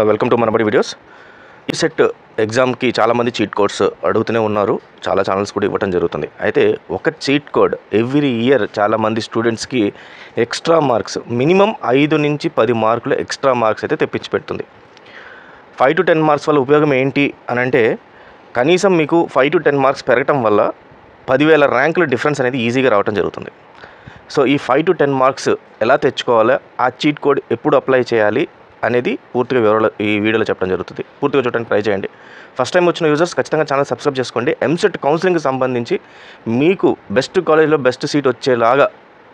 Welcome to Manabadi videos. ఈ set ఎగ్జామ్కి చాలామంది చీట్ కోడ్స్ అడుగుతూనే ఉన్నారు. చాలా ఛానల్స్ కూడా ఇవ్వడం జరుగుతుంది. అయితే ఒక చీట్ కోడ్ ఎవ్రీ ఇయర్ చాలామంది స్టూడెంట్స్కి ఎక్స్ట్రా మార్క్స్ మినిమం 5 నుంచి 10 మార్కులు ఎక్స్ట్రా మార్క్స్ అయితే తెప్పించి పెడుతుంది. 5 to 10 మార్క్స్ వల్ల ఉపయోగం ఏంటి అని అంటే, కనీసం మీకు 5 to 10 మార్క్స్ పెరగటం వల్ల 10,000 ర్యాంకుల డిఫరెన్స్ అనేది ఈజీగా రావడం జరుగుతుంది. సో ఈ 5 to 10 మార్క్స్ ఎలా తెచ్చుకోవాలో, ఆ చీట్ కోడ్ ఎప్పుడు అప్లై చేయాలి అనేది పూర్తిగా వివరాలు ఈ వీడియోలో చెప్పడం జరుగుతుంది. పూర్తిగా చూడడానికి ట్రై చేయండి. ఫస్ట్ టైం వచ్చిన యూజర్స్ ఖచ్చితంగా ఛానల్ సబ్స్క్రైబ్ చేసుకోండి. ఎంసెట్ కౌన్సిలింగ్కి సంబంధించి మీకు బెస్ట్ కాలేజ్లో బెస్ట్ సీట్ వచ్చేలాగా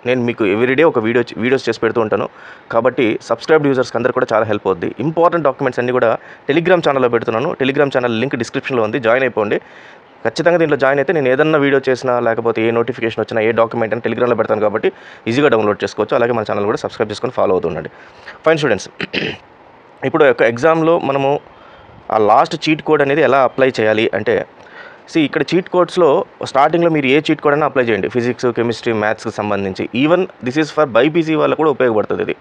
నేను మీకు ఎవ్రీడే ఒక వీడియోస్ చేసి పెడుతూ ఉంటాను. కాబట్టి సబ్స్క్రైబ్డ్ యూజర్స్కి అందరూ కూడా చాలా హెల్ప్ అవుద్ది. ఇంపార్టెంట్ డాక్యుమెంట్స్ అన్నీ కూడా టెలిగ్రామ్ ఛానల్లో పెడుతున్నాను. టెలిగ్రామ్ ఛానల్ లింక్ డిస్క్రిప్షన్లో ఉంది, జాయిన్ అయిపోండి. ఖచ్చితంగా దీంట్లో జాయిన్ అయితే నేను ఏదన్నా వీడియో చేసినా, లేకపోతే ఏ నోటిఫికేషన్ వచ్చినా, ఏ డాక్యుమెంట్ అని టెలిగ్రామ్లో పెడతాను కాబట్టి ఈజీగా డౌన్లోడ్ చేసుకోవచ్చు. అలాగే మన ఛానల్ కూడా సబ్స్క్రైబ్ చేసుకొని ఫాలో అవుతుండండి. ఫైన్ స్టూడెంట్స్, ఇప్పుడు ఒక ఎగ్జామ్లో మనము ఆ లాస్ట్ చీట్ కోడ్ అనేది ఎలా అప్లై చేయాలి అంటే, ఇక్కడ చీట్ కోడ్స్లో స్టార్టింగ్లో మీరు ఏ చీట్ కోడ్ అయినా అప్లై చేయండి. ఫిజిక్స్, కెమిస్ట్రీ, మ్యాథ్స్కి సంబంధించి. Even this is for BiPC వాళ్ళకు కూడా ఉపయోగపడుతుంది. ఇది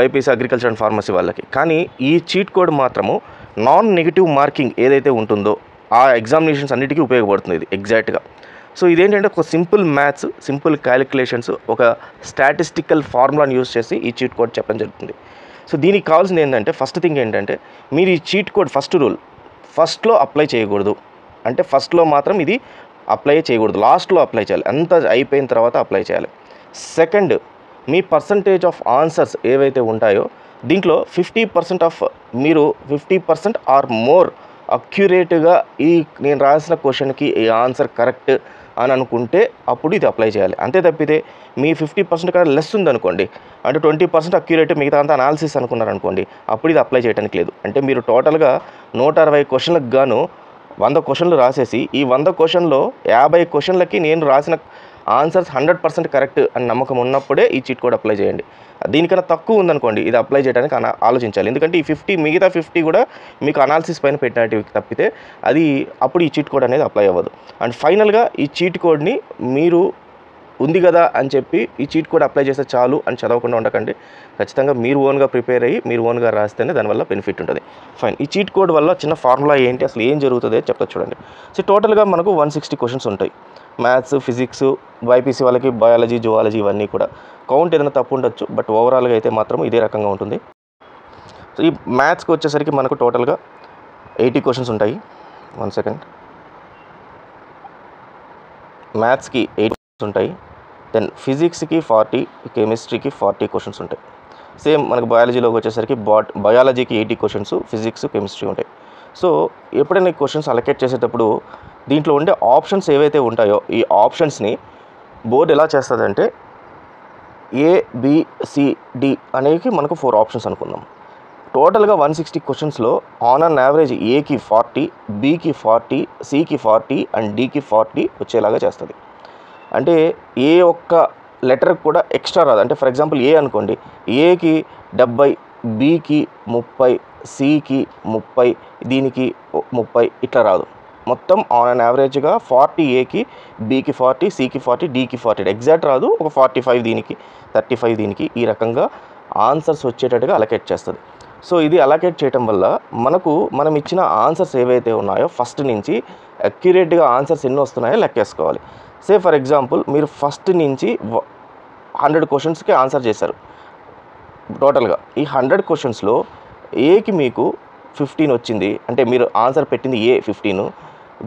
బైపీసీ, అగ్రికల్చర్ అండ్ ఫార్మసీ వాళ్ళకి. కానీ ఈ చీట్ కోడ్ మాత్రము నాన్ నెగిటివ్ మార్కింగ్ ఏదైతే ఉంటుందో ఆ ఎగ్జామినేషన్స్ అన్నిటికీ ఉపయోగపడుతుంది ఇది ఎగ్జాక్ట్గా. సో ఇదేంటంటే ఒక సింపుల్ మ్యాథ్స్, సింపుల్ క్యాలిక్యులేషన్స్, ఒక స్టాటిస్టికల్ ఫార్ములాని యూస్ చేసి ఈ చీట్ కోడ్ చెప్పడం జరుగుతుంది. సో దీనికి కావాల్సింది ఏంటంటే, ఫస్ట్ థింగ్ ఏంటంటే, మీరు ఈ చీట్ కోడ్ ఫస్ట్ రూల్ ఫస్ట్లో అప్లై చేయకూడదు. అంటే ఫస్ట్లో మాత్రం ఇది అప్లై చేయకూడదు, లాస్ట్లో అప్లై చేయాలి. అంతా అయిపోయిన తర్వాత అప్లై చేయాలి. Second, me percentage of answers ఏవైతే ఉంటాయో దీంట్లో 50% ఆర్ మోర్ అక్యురేట్గా నేను రాసిన క్వశ్చన్కి ఈ ఆన్సర్ కరెక్ట్ అని అనుకుంటే అప్పుడు ఇది అప్లై చేయాలి. అంతే తప్పితే మీ 50% కన్నా లెస్ ఉందనుకోండి, అంటే 20% అక్యురేట్, మిగతా అంతా అనాలిసిస్ అనుకున్నారనుకోండి, అప్పుడు ఇది అప్లై చేయడానికి లేదు. అంటే మీరు టోటల్గా 160 క్వశ్చన్లకు గాను 100 క్వశ్చన్లు రాసేసి, ఈ 100 క్వశ్చన్లో 50 క్వశ్చన్లకి నేను రాసిన ఆన్సర్స్ 100% కరెక్ట్ అని నమ్మకం ఉన్నప్పుడే ఈ చీట్ కోడ్ అప్లై చేయండి. దీనికన్నా తక్కువ ఉందనుకోండి, ఇది అప్లై చేయడానికి ఆలోచించాలి. ఎందుకంటే ఈ మిగతా 50 కూడా మీకు అనాలిసిస్ పైన పెట్టినట్టు తప్పితే అప్పుడు ఈ చీట్ కోడ్ అనేది అప్లై అవ్వదు. అండ్ ఫైనల్గా ఈ చీట్ కోడ్ని మీరు ఉంది కదా అని చెప్పి ఈ చీట్ కోడ్ అప్లై చేస్తే చాలు అని చదవకుండా ఉండకండి. ఖచ్చితంగా మీరు ఓన్గా ప్రిపేర్ అయ్యి మీరు ఓన్గా రాస్తేనే దానివల్ల బెనిఫిట్ ఉంటుంది. ఫైన్. ఈ చీట్ కోడ్ వల్ల చిన్న ఫార్ములా ఏంటి, అసలు ఏం జరుగుతుంది చెప్తా చూడండి. సో టోటల్గా మనకు 160 క్వశ్చన్స్ ఉంటాయి. మ్యాథ్స్, ఫిజిక్స్, బైపీసీ వాళ్ళకి బయాలజీ, జువాలజీ ఇవన్నీ కూడా. కౌంట్ ఏదైనా తప్పు ఉండొచ్చు, బట్ ఓవరాల్గా అయితే మాత్రం ఇదే రకంగా ఉంటుంది. సో ఈ మ్యాథ్స్కి వచ్చేసరికి మనకు టోటల్గా 80 క్వశ్చన్స్ ఉంటాయి. 1 సెకండ్. మ్యాథ్స్కి 80 ఉంటాయి. దెన్ ఫిజిక్స్కి 40, కెమిస్ట్రీకి 40 క్వశ్చన్స్ ఉంటాయి. సేమ్ మనకు బయాలజీలోకి వచ్చేసరికి బయాలజీకి 80 క్వశ్చన్స్, ఫిజిక్స్, కెమిస్ట్రీ ఉంటాయి. సో ఎప్పుడైనా ఈ క్వశ్చన్స్ అలొకేట్ చేసేటప్పుడు దీంట్లో ఉండే ఆప్షన్స్ ఏవైతే ఉంటాయో ఈ ఆప్షన్స్ని బోర్డు ఎలా చేస్తుందంటే, ABCD అనేవి మనకు 4 ఆప్షన్స్ అనుకుందాం. టోటల్గా 160 క్వశ్చన్స్లో ఆన్ అన్ యావరేజ్ ఏకి 40, బికి 40, సికి 40 అండ్ డికి 40 వచ్చేలాగా చేస్తుంది. అంటే ఏ ఒక్క లెటర్కి కూడా ఎక్స్ట్రా రాదు. అంటే ఫర్ ఎగ్జాంపుల్ ఏ అనుకోండి, ఏకి 70, బికి 30, సికి 30, దీనికి 30 ఇట్లా రాదు. మొత్తం ఆన్ అన్ యావరేజ్గా 40 ఏకి, బికి 40, సికి 40, డికి 40 ఎగ్జాక్ట్ రాదు. ఒక 45 దీనికి, 35 దీనికి, ఈ రకంగా ఆన్సర్స్ వచ్చేటట్టుగా అలొకేట్ చేస్తుంది. సో ఇది అలొకేట్ చేయడం వల్ల మనం ఇచ్చిన ఆన్సర్స్ ఏవైతే ఉన్నాయో ఫస్ట్ నుంచి అక్యురేట్గా ఆన్సర్స్ ఎన్ని వస్తున్నాయో లెక్కేసుకోవాలి. సే ఫర్ ఎగ్జాంపుల్ మీరు ఫస్ట్ నుంచి 100 క్వశ్చన్స్కి ఆన్సర్ చేశారు. టోటల్గా ఈ 100 క్వశ్చన్స్లో ఏకి మీకు 15 వచ్చింది, అంటే మీరు ఆన్సర్ పెట్టింది ఏ 15,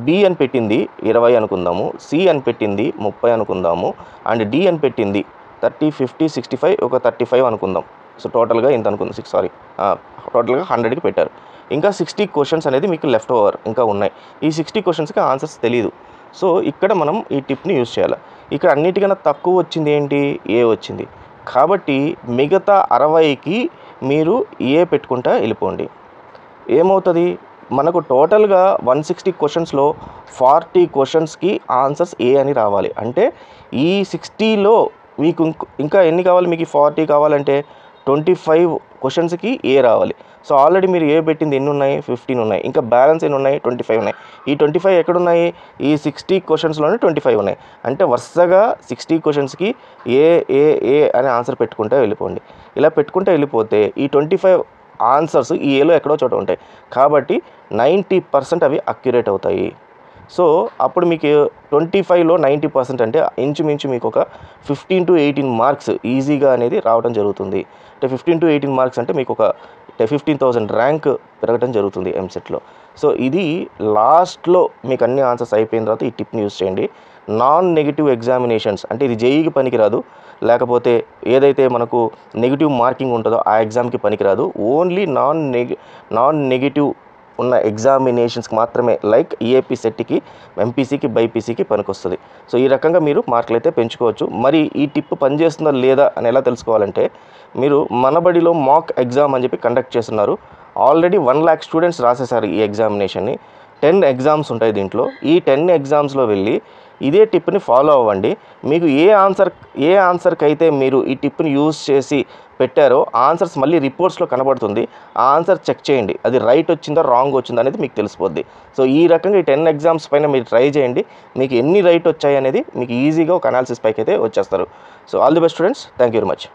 బి అని పెట్టింది 20 అనుకుందాము, సి అని పెట్టింది 30 అనుకుందాము, అండ్ డి అని పెట్టింది 30, 50, 65, ఒక 35 అనుకుందాం. సో టోటల్గా ఇంత అనుకుందాం, టోటల్గా 100కి పెట్టారు. ఇంకా 60 క్వశ్చన్స్ అనేది మీకు లెఫ్ట్ ఓవర్ ఇంకా ఉన్నాయి. ఈ 60 క్వశ్చన్స్కి ఆన్సర్స్ తెలియదు. సో ఇక్కడ మనం ఈ టిప్ని యూజ్ చేయాలి. ఇక్కడ అన్నిటికన్నా తక్కువ వచ్చింది ఏంటి, ఏ వచ్చింది. కాబట్టి మిగతా 60కి మీరు ఏ పెట్టుకుంటా వెళ్ళిపోండి. ఏమవుతుంది, మనకు టోటల్గా 160 క్వశ్చన్స్లో 40 క్వశ్చన్స్కి ఆన్సర్స్ ఏ అని రావాలి. అంటే ఈ 60లో మీకు ఇంకా ఎన్ని కావాలి, మీకు 40 కావాలంటే 25 క్వశ్చన్స్కి ఏ రావాలి. సో ఆల్రెడీ మీరు ఏ పెట్టింది ఎన్ని ఉన్నాయి, 15 ఉన్నాయి. ఇంకా బ్యాలెన్స్ ఎన్ని ఉన్నాయి, 25 ఉన్నాయి. ఈ 25 ఎక్కడున్నాయి, ఈ 60 క్వశ్చన్స్లోనే 25 ఉన్నాయి. అంటే వరుసగా 60 క్వశ్చన్స్కి ఏ ఏ ఏ అని ఆన్సర్ పెట్టుకుంటూ వెళ్ళిపోండి. ఇలా పెట్టుకుంటూ వెళ్ళిపోతే ఈ 25 ఆన్సర్స్ ఈ ఏలో ఎక్కడో చోట ఉంటాయి కాబట్టి 90% అవి అక్యురేట్ అవుతాయి. సో అప్పుడు మీకు 25లో 90% అంటే ఇంచుమించు మీకు ఒక 15 to 18 మార్క్స్ ఈజీగా అనేది రావడం జరుగుతుంది. అంటే 15 to 18 మార్క్స్ అంటే మీకు ఒక 15,000 ర్యాంక్ పెరగడం జరుగుతుంది ఎంసెట్లో. సో ఇది లాస్ట్లో మీకు అన్ని ఆన్సర్స్ అయిపోయిన తర్వాత ఈ టిప్ని యూస్ చేయండి. నాన్ నెగిటివ్ ఎగ్జామినేషన్స్ అంటే ఇది జేఈకి పనికిరాదు, లేకపోతే ఏదైతే మనకు నెగిటివ్ మార్కింగ్ ఉంటుందో ఆ ఎగ్జామ్కి పనికిరాదు. ఓన్లీ నాన్ నెగిటివ్ ఉన్న ఎగ్జామినేషన్స్కి మాత్రమే, లైక్ ఈఏపీ సెట్కి, ఎంపీసీకి, బైపీసీకి పనికొస్తుంది. సో ఈ రకంగా మీరు మార్కులు అయితే పెంచుకోవచ్చు. మరి ఈ టిప్ పనిచేస్తుందా లేదా అని ఎలా తెలుసుకోవాలంటే, మీరు మనబడిలో మాక్ ఎగ్జామ్ అని చెప్పి కండక్ట్ చేస్తున్నారు. ఆల్రెడీ 1 lakh స్టూడెంట్స్ రాసేసారు ఈ ఎగ్జామినేషన్ని. 10 ఎగ్జామ్స్ ఉంటాయి దీంట్లో. ఈ 10 ఎగ్జామ్స్లో వెళ్ళి ఇదే టిప్ని ఫాలో అవ్వండి. మీకు ఏ ఆన్సర్కి అయితే మీరు ఈ టిప్ని యూజ్ చేసి పెట్టారో ఆన్సర్స్ మళ్ళీ రిపోర్ట్స్లో కనబడుతుంది. ఆ ఆన్సర్ చెక్ చేయండి, అది రైట్ వచ్చిందా రాంగ్ వచ్చిందా అనేది మీకు తెలిసిపోద్ది. సో ఈ రకంగా ఈ 10 ఎగ్జామ్స్ పైన మీరు ట్రై చేయండి. మీకు ఎన్ని రైట్ వచ్చాయి అనేది మీకు ఈజీగా ఒక అనాలిసిస్ పైకి అయితే వచ్చేస్తారు. So all the best students, thank you very much.